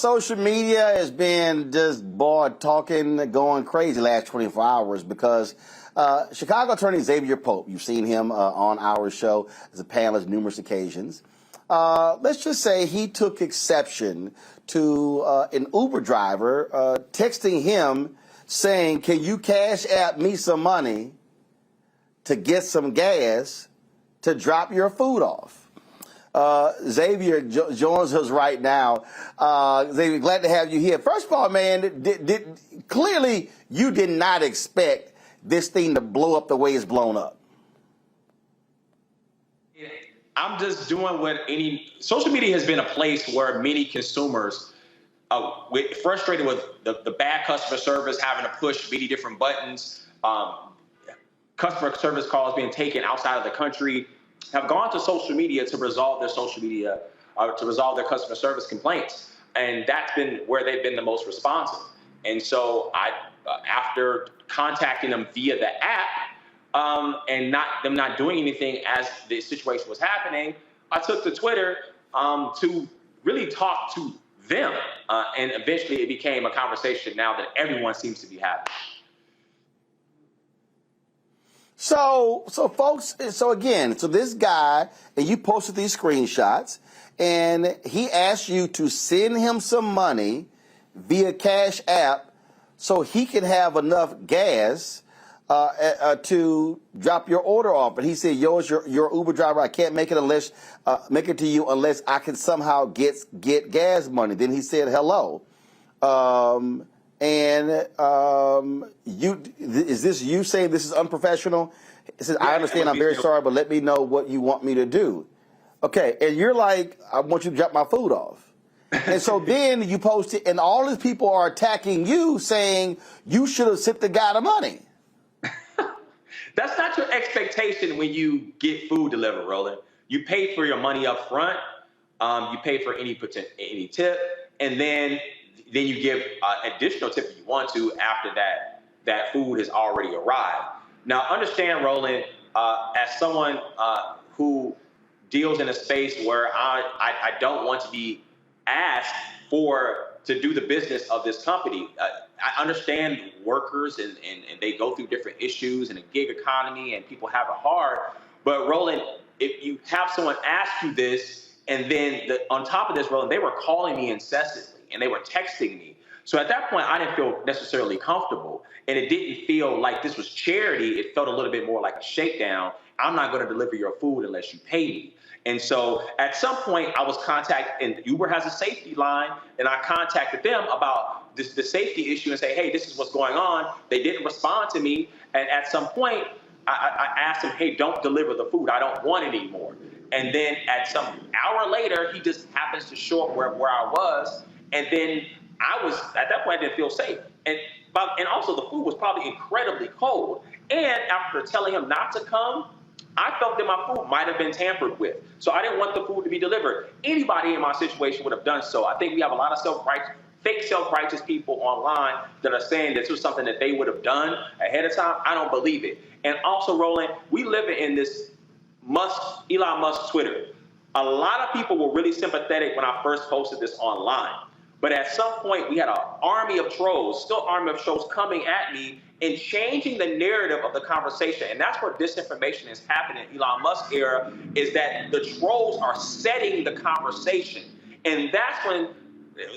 social media has been just, boy, going crazy last 24 hours because Chicago attorney Exavier Pope, you've seen him on our show as a panelist numerous occasions. Let's just say he took exception to an Uber driver texting him saying, "Can you cash app me some money to get some gas to drop your food off?" Exavier joins us right now. Exavier, glad to have you here. First of all, man, clearly you did not expect this thing to blow up the way it's blown up. I'm just doing what social media has been a place where many consumers frustrated with the bad customer service, having to push many different buttons, customer service calls being taken outside of the country, have gone to social media to resolve their to resolve their customer service complaints. And that's been where they've been the most responsive. And so after contacting them via the app and them not doing anything as the situation was happening, I took to Twitter to really talk to them. And eventually it became a conversation now that everyone seems to be having. So folks, so this guy, and you posted these screenshots, and he asked you to send him some money via Cash App so he can have enough gas to drop your order off. And he said, "Yo, it's your Uber driver. I can't make it to you unless I can somehow get gas money." Then he said, "Hello." Is this you saying this is unprofessional? He says, "I understand, I'm very sorry, but let me know what you want me to do." Okay, and you're like, "I want you to drop my food off." And so then you post it, and all these people are attacking you, saying you should have sent the guy the money. That's not your expectation when you get food delivered, Roland. You pay for your money up front. You pay for any tip, and then you give additional tip if you want to after that food has already arrived. Now, understand, Roland, as someone who deals in a space where I don't want to be asked to do the business of this company. I understand workers and they go through different issues in a gig economy and people have it hard. But Roland, if you have someone ask you this, and then on top of this, Roland, they were calling me incessantly and they were texting me. So at that point, I didn't feel necessarily comfortable, and it didn't feel like this was charity. It felt a little bit more like a shakedown. I'm not going to deliver your food unless you pay me. And so at some point I was contacted, and Uber has a safety line, and I contacted them about the safety issue and say, "Hey, this is what's going on." They didn't respond to me. And at some point I asked him, "Hey, don't deliver the food. I don't want it anymore." And then at some hour later, he just happens to show up where I was. And then at that point, I didn't feel safe. And also the food was probably incredibly cold. And after telling him not to come, I felt that my food might have been tampered with. So I didn't want the food to be delivered. Anybody in my situation would have done so. I think we have a lot of fake self-righteous people online that are saying this was something that they would have done ahead of time. I don't believe it. And also, Roland, we live in this Elon Musk Twitter. A lot of people were really sympathetic when I first posted this online. But at some point, we had an army of trolls coming at me and changing the narrative of the conversation. And that's where disinformation is happening in Elon Musk era, is that the trolls are setting the conversation. And that's when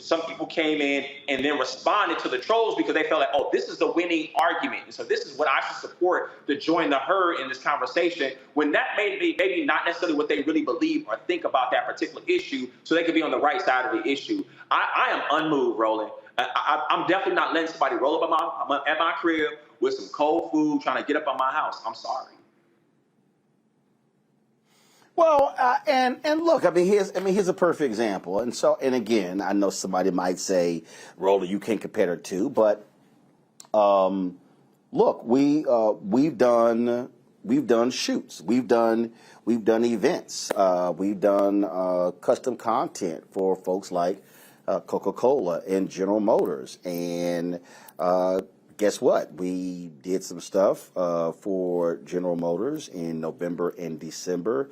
some people came in and then responded to the trolls because they felt like, oh, this is the winning argument. And so this is what I should support to join the herd in this conversation, when that may be maybe not necessarily what they really believe or think about that particular issue, so they could be on the right side of the issue. I am unmoved, Roland. I'm definitely not letting somebody roll up at my crib with some cold food trying to get up on my house. I'm sorry. Well, and look, here's a perfect example. And again, I know somebody might say, Roland, you can't compare the two, but look, we've done shoots, we've done events, we've done custom content for folks like Coca-Cola and General Motors, and guess what? We did some stuff for General Motors in November and December.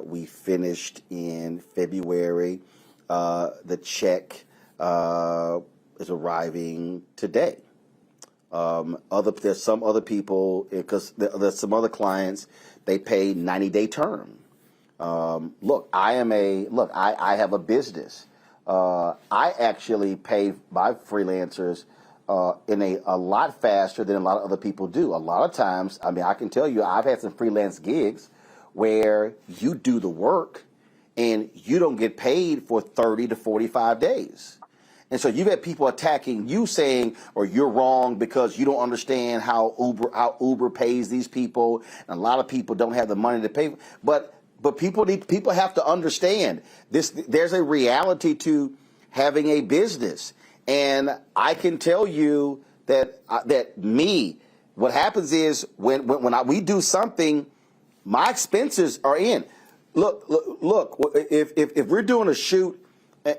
We finished in February the check is arriving today. There's some other people because there's some other clients they pay 90-day term. I have a business. I actually pay my freelancers in a lot faster than a lot of other people do. A lot of times, I mean, I can tell you, I've had some freelance gigs where you do the work and you don't get paid for 30 to 45 days. And so you've had people attacking you saying, or you're wrong because you don't understand how Uber pays these people. And a lot of people don't have the money to pay. But people have to understand this. There's a reality to having a business. And I can tell you that what happens is when we do something, my expenses are in. Look, if we're doing a shoot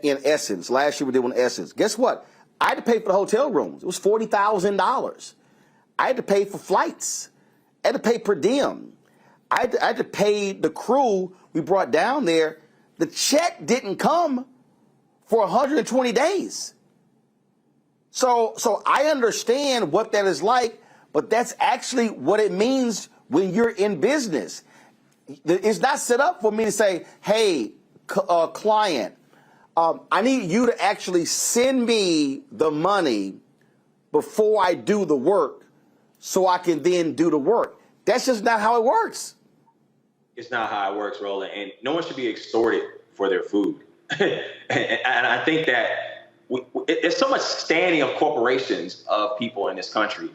in Essence, last year we did one in Essence, guess what? I had to pay for the hotel rooms. It was $40,000. I had to pay for flights. I had to pay per diem. I had to pay the crew we brought down there. The check didn't come for 120 days. So I understand what that is like, but that's actually what it means when you're in business. It's not set up for me to say, hey, client, I need you to actually send me the money before I do the work so I can then do the work. That's just not how it works. It's not how it works, Roland. And no one should be extorted for their food. and I think that there's so much standing of corporations of people in this country.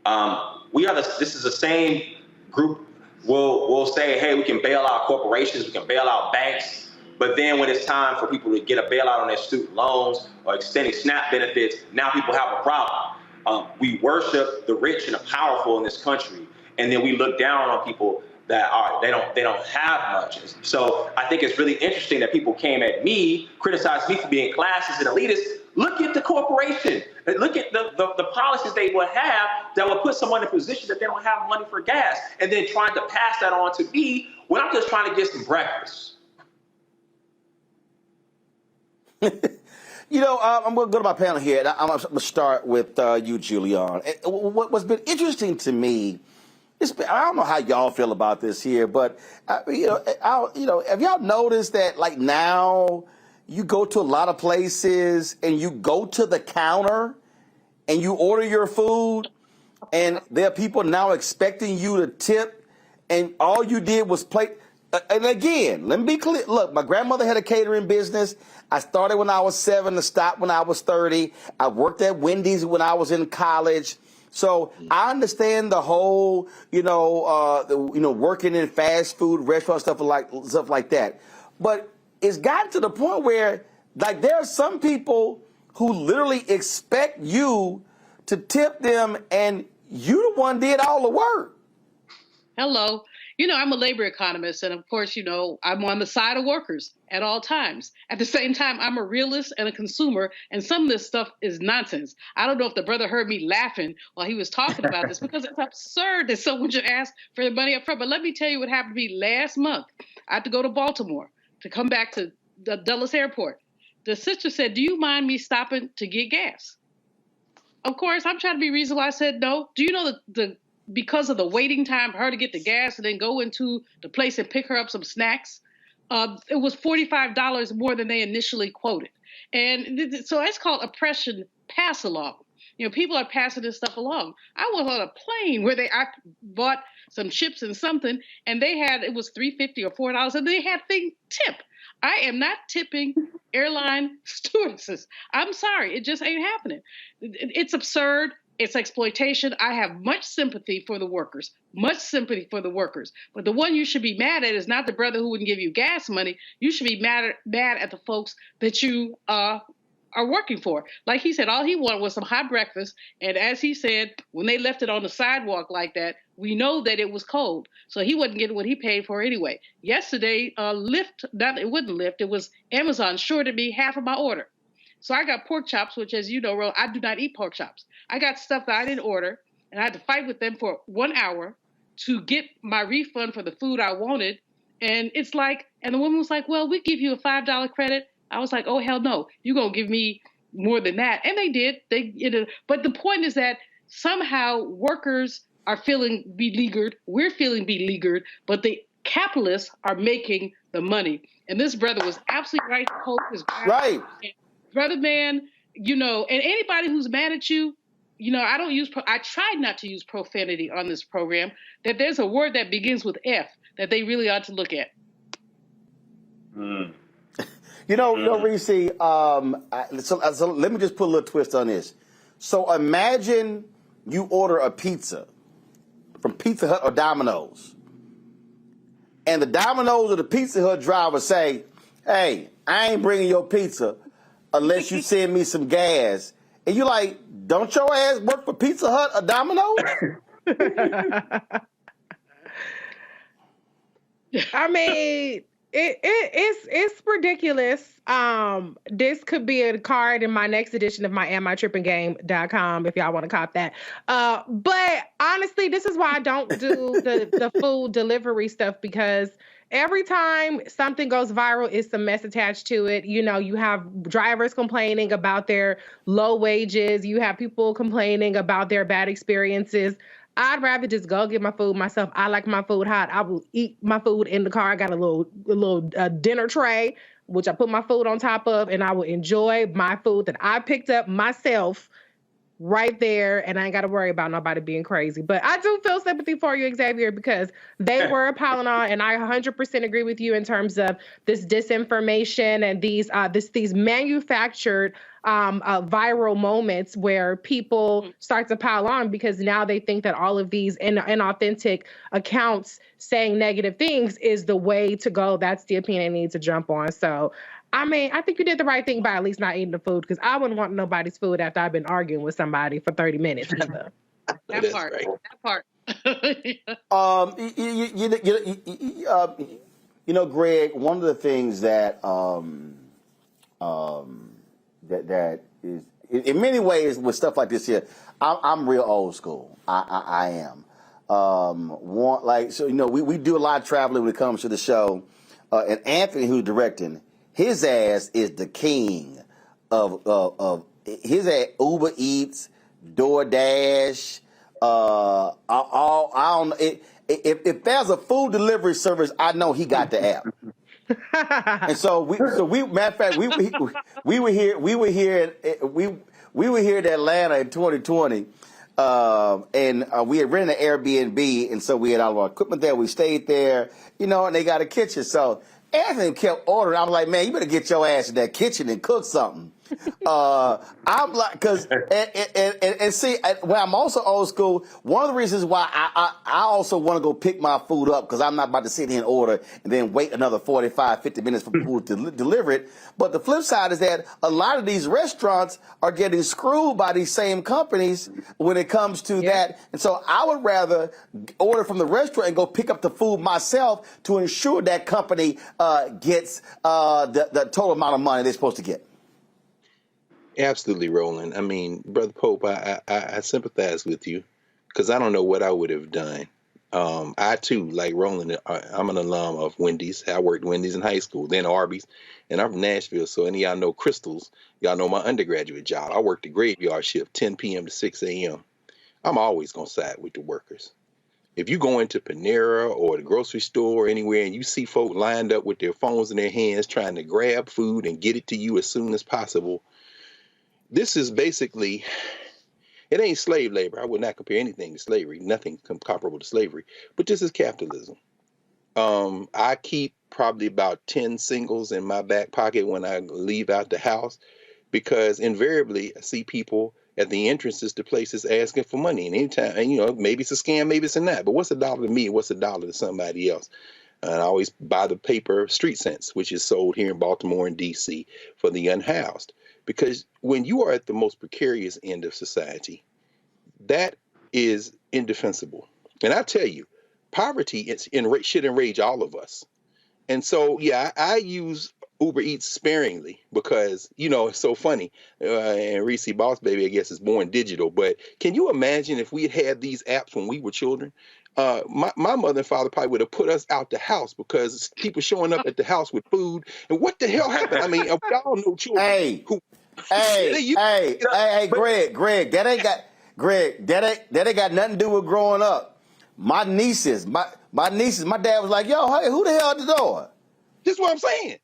This is the same group. We'll say, hey, we can bail out corporations, we can bail out banks. But then when it's time for people to get a bailout on their student loans or extending SNAP benefits, now people have a problem. We worship the rich and the powerful in this country, and then we look down on people that they don't have much. So I think it's really interesting that people came at me, criticized me for being classist and elitist. Look at the corporation. Look at the policies they would have that would put someone in a position that they don't have money for gas, and then trying to pass that on to me when I'm just trying to get some breakfast. I'm going to go to my panel here, and I'm going to start with you, Julian. What's been interesting to me, I don't know how y'all feel about this here, but have y'all noticed that like now you go to a lot of places and you go to the counter and you order your food, and there are people now expecting you to tip, and all you did was play. And again, let me be clear. Look, my grandmother had a catering business. I started when I was 7 and stopped when I was 30. I worked at Wendy's when I was in college. So I understand the whole, working in fast food restaurants, stuff like that. But it's gotten to the point where, like, there are some people who literally expect you to tip them, and you the one did all the work. Hello. I'm a labor economist, and of course, I'm on the side of workers at all times. At the same time, I'm a realist and a consumer, and some of this stuff is nonsense. I don't know if the brother heard me laughing while he was talking about this, because it's absurd that someone should ask for the money up front. But let me tell you what happened to me last month. I had to go to Baltimore to come back to the Dulles Airport. The sister said, "Do you mind me stopping to get gas?" Of course, I'm trying to be reasonable. I said, "No." Do you know because of the waiting time for her to get the gas and then go into the place and pick her up some snacks, it was $45 more than they initially quoted. And so that's called oppression pass along. People are passing this stuff along. I was on a plane where I bought some chips and something, and it was $3.50 or $4, and they had thing tip. I am not tipping airline stewardesses. I'm sorry, it just ain't happening. It's absurd. It's exploitation. I have much sympathy for the workers, But the one you should be mad at is not the brother who wouldn't give you gas money. You should be mad at the folks that you are working for. Like he said, all he wanted was some hot breakfast. And as he said, when they left it on the sidewalk like that, we know that it was cold. So he wasn't getting what he paid for anyway. Yesterday, it wasn't Lyft, it was Amazon shorted me half of my order. So I got pork chops, which, as you know, Ro, I do not eat pork chops. I got stuff that I didn't order, and I had to fight with them for 1 hour to get my refund for the food I wanted. And the woman was like, "Well, we give you a $5 credit." I was like, "Oh, hell no. You're going to give me more than that. And they did. But the point is that somehow workers are feeling beleaguered. We're feeling beleaguered, but the capitalists are making the money. And this brother was absolutely right to hold his ground. Right. Brother man, and anybody who's mad at you, I tried not to use profanity on this program, that there's a word that begins with F that they really ought to look at. Reese, so let me just put a little twist on this. So imagine you order a pizza from Pizza Hut or Domino's, and the Domino's or the Pizza Hut driver say, hey, I ain't bringing your pizza unless you send me some gas. And you're like, don't your ass work for Pizza Hut or Domino's? I mean, it's ridiculous. This could be a card in my next edition of my AmITrippingGame.com if y'all want to cop that. But honestly, this is why I don't do the food delivery stuff, because every time something goes viral, it's a mess attached to it. You have drivers complaining about their low wages. You have people complaining about their bad experiences. I'd rather just go get my food myself. I like my food hot. I will eat my food in the car. I got a little dinner tray, which I put my food on top of, and I will enjoy my food that I picked up myself right there, and I ain't got to worry about nobody being crazy. But I do feel sympathy for you, Exavier, because they were piling on, and I 100% agree with you in terms of this disinformation and these manufactured viral moments where people start to pile on because now they think that all of these inauthentic accounts saying negative things is the way to go. That's the opinion they need to jump on. So, I mean, I think you did the right thing by at least not eating the food, because I wouldn't want nobody's food after I've been arguing with somebody for 30 minutes either. That part. Right. That part. Greg, one of the things that that is, in many ways, with stuff like this here, I'm real old school. I am. We do a lot of traveling when it comes to the show, and Anthony, who's directing, his ass is the king of his ass, Uber Eats, DoorDash. I don't know. If there's a food delivery service, I know he got the app. And so matter of fact, we were here in Atlanta in 2020, and we had rented an Airbnb, and so we had all of our equipment there. We stayed there, and they got a kitchen. So Anthony kept ordering. I'm like, man, you better get your ass in that kitchen and cook something. I'm like, and see, when I'm also old school, one of the reasons why I also want to go pick my food up, because I'm not about to sit here and order and then wait another 45, 50 minutes for people to deliver it. But the flip side is that a lot of these restaurants are getting screwed by these same companies when it comes to that. And so I would rather order from the restaurant and go pick up the food myself to ensure that company gets the total amount of money they're supposed to get. Absolutely, Roland. I mean, Brother Pope, I sympathize with you, because I don't know what I would have done. I, too, like Roland, I'm an alum of Wendy's. I worked Wendy's in high school, then Arby's, and I'm from Nashville. So any of y'all know Crystals, y'all know my undergraduate job. I worked the graveyard shift, 10 p.m. to 6 a.m. I'm always going to side with the workers. If you go into Panera or the grocery store or anywhere and you see folk lined up with their phones in their hands trying to grab food and get it to you as soon as possible, this is basically, it ain't slave labor. I would not compare anything to slavery, nothing comparable to slavery, but this is capitalism. I keep probably about 10 singles in my back pocket when I leave out the house, because invariably I see people at the entrances to places asking for money. And anytime, and maybe it's a scam, maybe it's a not, but what's $1 to me? What's $1 to somebody else? And I always buy the paper Street Sense, which is sold here in Baltimore and DC for the unhoused. Because when you are at the most precarious end of society, that is indefensible. And I tell you, poverty should enrage all of us. And so, yeah, I use Uber Eats sparingly because, it's so funny. And Reese Boss Baby, I guess, is born digital. But can you imagine if we had had these apps when we were children? My mother and father probably would have put us out the house because people showing up at the house with food. And what the hell happened? I mean, we all know children who Hey, You- hey, hey, Greg, that ain't got nothing to do with growing up. My nieces, my nieces, my dad was like, yo, hey, who the hell at the door? That's what I'm saying.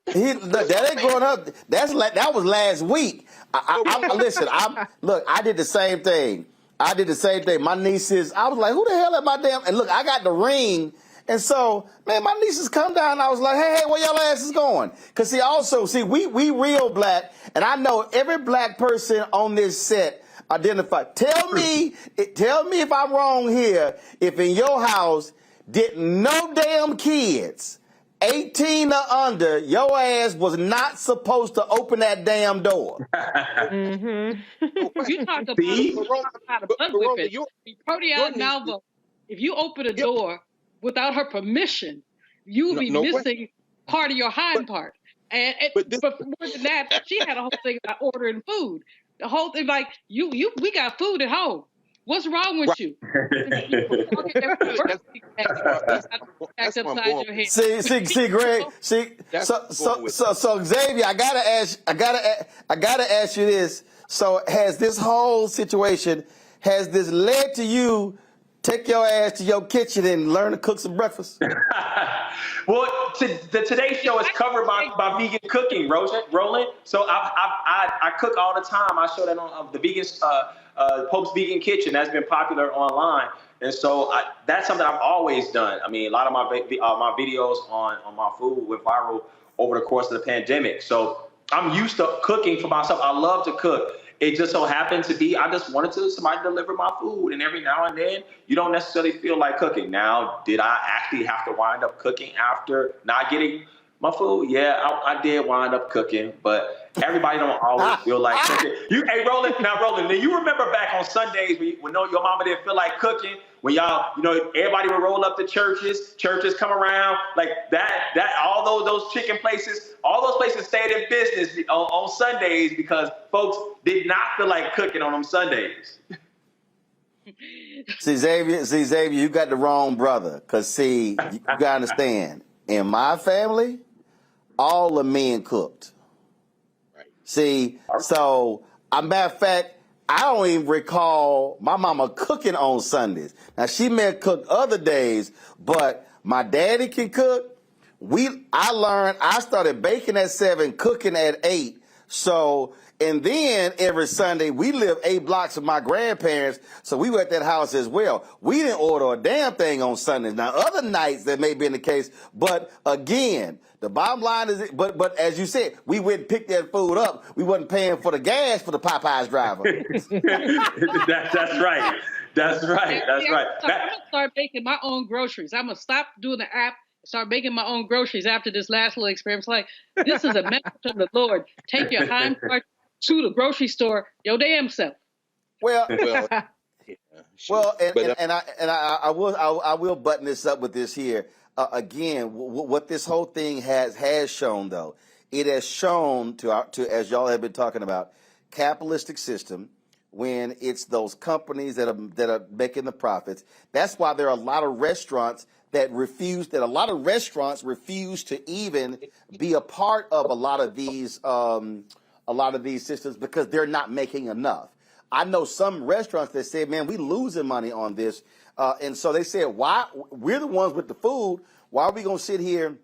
That ain't growing up. That was last week. Listen. I did the same thing. My nieces, I was like, who the hell at my damn? And look, I got the ring, and so man, my nieces come down. And I was like, hey, where y'all asses going? Cause we real black, and I know every black person on this set identify. Tell me if I'm wrong here. If in your house did no damn kids 18 or under, your ass was not supposed to open that damn door. Mm-hmm. You talk about See? a But butt Roland, whipping. your Protea niece, Malvo, if you open a yeah, door without her permission, you would be no question. missing part of your But hind part. but this, But more than that, she had a whole thing about ordering food. The whole thing, like we got food at home. What's wrong right. with you? You walk in there with a That's birthday bag, that's stacked where I'm upside going your with. head. See, Greg. See, That's where I'm going with. so Xavier, I gotta ask you this. So, has this whole situation led to you take your ass to your kitchen and learn to cook some breakfast? Well, the Today Show is covered by vegan cooking, Roland. So I cook all the time. I show that on the vegan Pope's Vegan Kitchen. That's been popular online, and so that's something I've always done. I mean, a lot of my videos on my food went viral over the course of the pandemic. So I'm used to cooking for myself. I love to cook. It just so happened to be I just wanted somebody to deliver my food, and every now and then you don't necessarily feel like cooking. Now, did I actually have to wind up cooking after not getting my food? Yeah, I did wind up cooking, but everybody don't always feel like cooking. Hey, Roland, now you remember back on Sundays when your mama didn't feel like cooking, when y'all, everybody would roll up to churches come around, like that all those chicken places, all those places stayed in business on Sundays because folks did not feel like cooking on them Sundays. See, Xavier, you got the wrong brother. Cause you gotta understand, in my family, all the men cooked. Right. See, so a matter of fact, I don't even recall my mama cooking on Sundays. Now she may have cooked other days, but my daddy can cook. I started baking at 7, cooking at 8. So, and then every Sunday we lived 8 blocks from my grandparents, so we were at that house as well. We didn't order a damn thing on Sundays. Now other nights that may be in the case, but again, the bottom line is, but as you said, we went and picked that food up. We wasn't paying for the gas for the Popeyes driver. That's right. That's right. That's right. I'm gonna start making my own groceries. I'm gonna stop doing the app. Start making my own groceries after this last little experience. Like, this is a message from the Lord. Take your hind part to the grocery store, your damn self. Well, Yeah, sure. well, But I will button this up with this here. Again, what this whole thing has shown, though, it has shown to as y'all have been talking about, capitalistic system. When it's those companies that are making the profits, that's why there are a lot of restaurants that refuse to even be a part of a lot of these systems because they're not making enough. I know some restaurants that say, man, we losing money on this. And so they said, why we're the ones with the food. Why are we going to sit here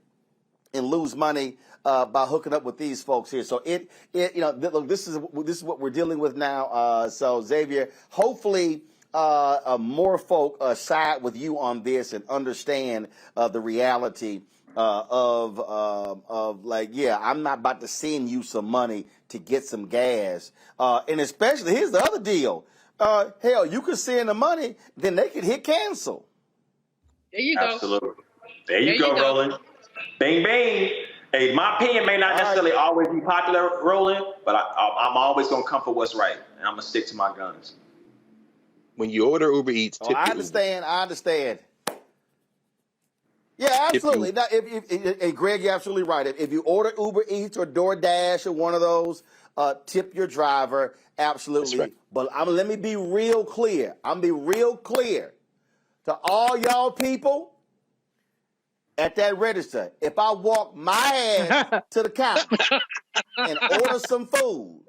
and lose money by hooking up with these folks here? So look, this is what we're dealing with now. So Xavier, hopefully more folk side with you on this and understand the reality of like, yeah, I'm not about to send you some money to get some gas. And especially, here's the other deal. Hell, you could send the money, then they could hit cancel. There you go. Absolutely. There you go, Roland. Bang, bang. Hey, my opinion may not necessarily always be popular, Roland, but I'm always going to come for what's right. And I'm going to stick to my guns. when you order Uber Eats, tip I your understand. Yeah, absolutely. Now, and Greg, you're absolutely right. If you order Uber Eats or DoorDash or one of those, tip your driver. Absolutely. Right. But let me be real clear. To all y'all people at that register. If I walk my ass to the counter and order some food,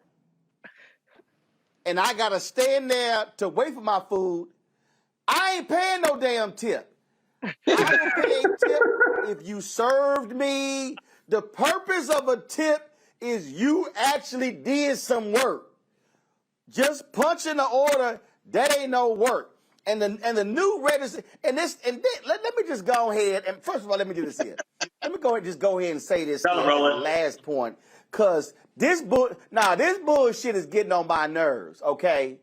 and I got to stand there to wait for my food, I ain't paying no damn tip. I will pay a tip if you served me. The purpose of a tip is you actually did some work. Just punching the order, that ain't no work. And the new register, let me just go ahead, and first of all, let me do this here. Let me go ahead and say this Tell here, him, the Roland. last point, because this bullshit is getting on my nerves, okay?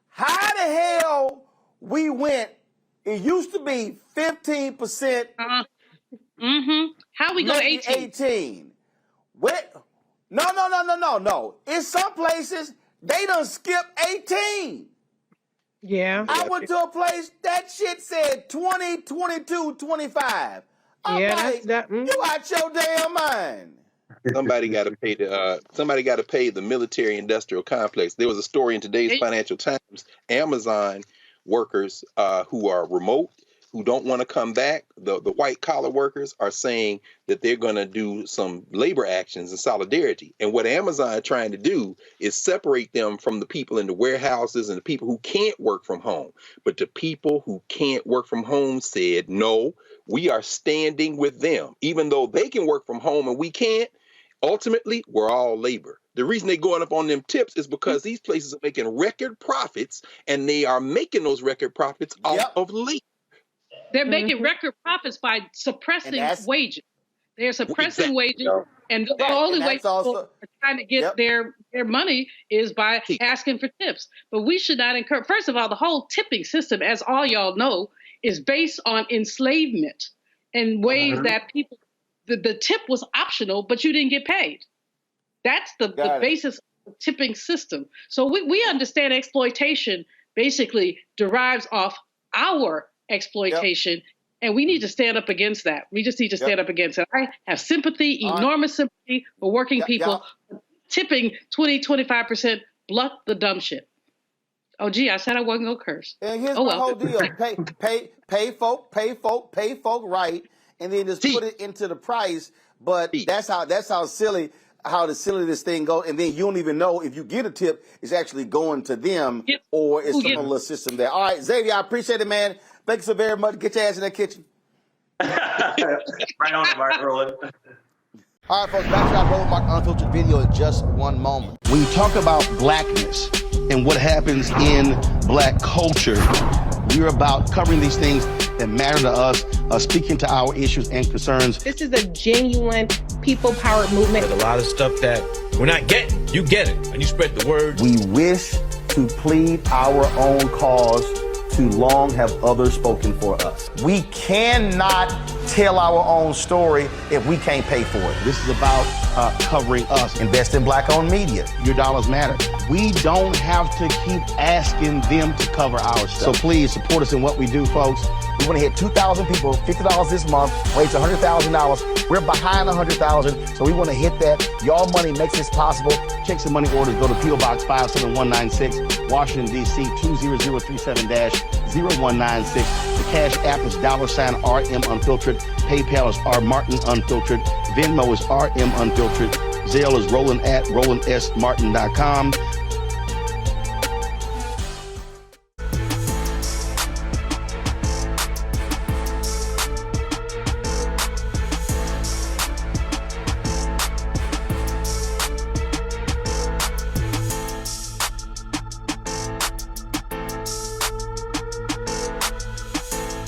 How the hell we went, it used to be 15%. How we go 18? What? No. In some places, they done skip 18. Yeah. I went to a place, that shit said 20, 22, 25. I'm Yeah, like, you out your damn mind. Somebody got to pay the military industrial complex. There was a story in today's Financial Times. Amazon workers who are remote, who don't want to come back, the white collar workers are saying that they're going to do some labor actions in solidarity. And what Amazon is trying to do is separate them from the people in the warehouses and the people who can't work from home. But the people who can't work from home said, no, we are standing with them. Even though they can work from home and we can't, ultimately, we're all labor. The reason they're going up on them tips is because these places are making record profits, and they are making those record profits off of labor. They're making record profits by suppressing wages. They're suppressing wages, and the only way people are trying to get their money is by asking for tips. But we should not encourage. First of all, the whole tipping system, as all y'all know, is based on enslavement and ways that people. The tip was optional, but you didn't get paid. That's the basis of the tipping system. So we understand exploitation basically derives off our exploitation, and we need to stand up against that. We just need to stand up against it. I have sympathy, enormous sympathy for working people. Tipping 20, 25%, blunt the dumb shit. Oh, gee, I said I wasn't going to curse. And here's the whole deal. Pay folk right. And then just put it into the price, but that's how silly this thing goes. And then you don't even know if you get a tip, it's actually going to them or it's some little system there. All right, Xavier, I appreciate it, man. Thanks so very much. Get your ass in that kitchen. Right on the mark, Roland. All right, folks, back to our Roland Mark Unfiltered video in just one moment. When you talk about blackness and what happens in black culture, we're about covering these things that matter to us, speaking to our issues and concerns. This is a genuine people-powered movement. There's a lot of stuff that we're not getting. You get it, and you spread the word. We wish to plead our own cause. Too long have others spoken for us. We cannot tell our own story if we can't pay for it. This is about covering us. Invest in black-owned media. Your dollars matter. We don't have to keep asking them to cover our stuff. So please support us in what we do, folks. We want to hit 2,000 people, $50 this month, raise $100,000. We're behind $100,000, so we want to hit that. Y'all money makes this possible. Check some money orders. Go to P.O. Box 57196, Washington, D.C. 20037-0196. The Cash App is $RM Unfiltered. PayPal is R Martin Unfiltered. Venmo is RM Unfiltered. Zelle is Roland at RolandSMartin.com.